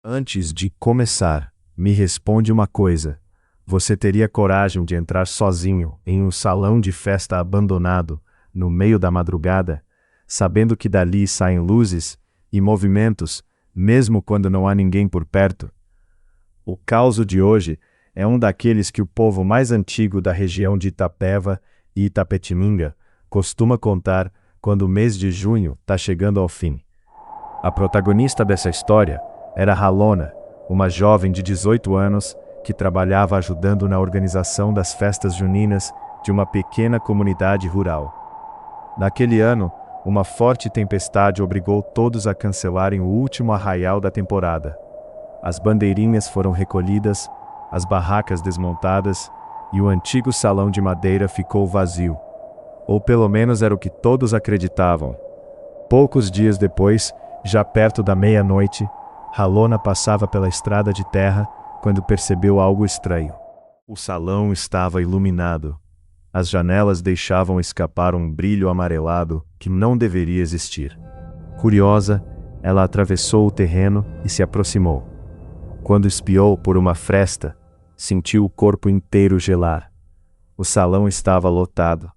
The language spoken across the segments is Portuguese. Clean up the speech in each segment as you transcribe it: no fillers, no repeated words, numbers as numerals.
Antes de começar, me responde uma coisa. Você teria coragem de entrar sozinho em um salão de festa abandonado, no meio da madrugada, sabendo que dali saem luzes e movimentos, mesmo quando não há ninguém por perto? O caos de hoje é um daqueles que o povo mais antigo da região de Itapeva e Itapetininga costuma contar quando o mês de junho está chegando ao fim. A protagonista dessa história era Halona, uma jovem de 18 anos que trabalhava ajudando na organização das festas juninas de uma pequena comunidade rural. Naquele ano, uma forte tempestade obrigou todos a cancelarem o último arraial da temporada. As bandeirinhas foram recolhidas, as barracas desmontadas e o antigo salão de madeira ficou vazio. Ou pelo menos era o que todos acreditavam. Poucos dias depois, já perto da meia-noite, Halona passava pela estrada de terra quando percebeu algo estranho. O salão estava iluminado. As janelas deixavam escapar um brilho amarelado que não deveria existir. Curiosa, ela atravessou o terreno e se aproximou. Quando espiou por uma fresta, sentiu o corpo inteiro gelar. O salão estava lotado.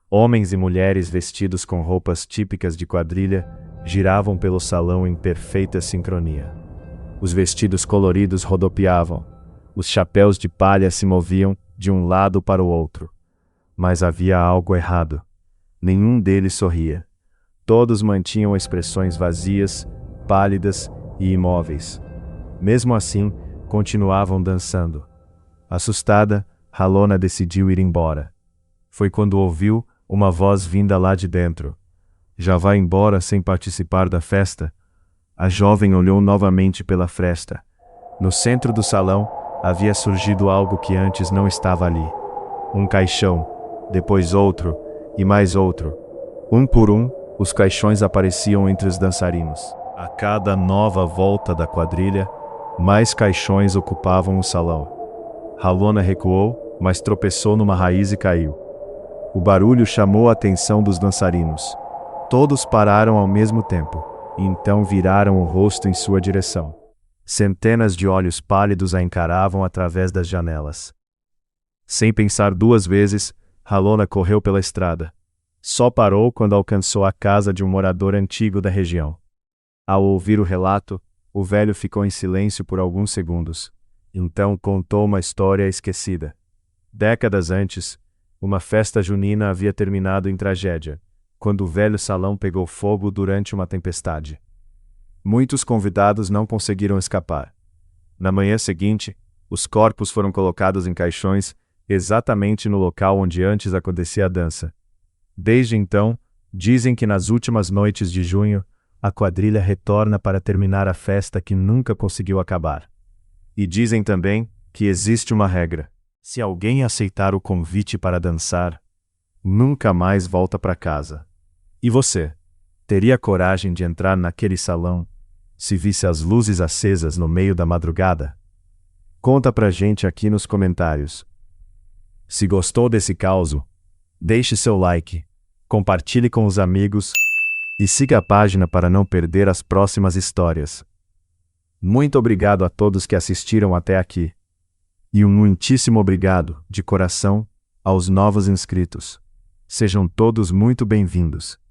Homens e mulheres vestidos com roupas típicas de quadrilha giravam pelo salão em perfeita sincronia. Os vestidos coloridos rodopiavam. Os chapéus de palha se moviam de um lado para o outro. Mas havia algo errado. Nenhum deles sorria. Todos mantinham expressões vazias, pálidas e imóveis. Mesmo assim, continuavam dançando. Assustada, Halona decidiu ir embora. Foi quando ouviu uma voz vinda lá de dentro. Já vai embora sem participar da festa? A jovem olhou novamente pela fresta. No centro do salão havia surgido algo que antes não estava ali. Um caixão, depois outro e mais outro. Um por um, os caixões apareciam entre os dançarinos. A cada nova volta da quadrilha, mais caixões ocupavam o salão. Halona recuou, mas tropeçou numa raiz e caiu. O barulho chamou a atenção dos dançarinos. Todos pararam ao mesmo tempo, e então viraram o rosto em sua direção. Centenas de olhos pálidos a encaravam através das janelas. Sem pensar duas vezes, Halona correu pela estrada. Só parou quando alcançou a casa de um morador antigo da região. Ao ouvir o relato, o velho ficou em silêncio por alguns segundos. Então contou uma história esquecida. Décadas antes, uma festa junina havia terminado em tragédia, quando o velho salão pegou fogo durante uma tempestade. Muitos convidados não conseguiram escapar. Na manhã seguinte, os corpos foram colocados em caixões exatamente no local onde antes acontecia a dança. Desde então, dizem que nas últimas noites de junho, a quadrilha retorna para terminar a festa que nunca conseguiu acabar. E dizem também que existe uma regra. Se alguém aceitar o convite para dançar, nunca mais volta para casa. E você? Teria coragem de entrar naquele salão se visse as luzes acesas no meio da madrugada? Conta pra gente aqui nos comentários. Se gostou desse caos, deixe seu like, compartilhe com os amigos e siga a página para não perder as próximas histórias. Muito obrigado a todos que assistiram até aqui. E um muitíssimo obrigado, de coração, aos novos inscritos. Sejam todos muito bem-vindos.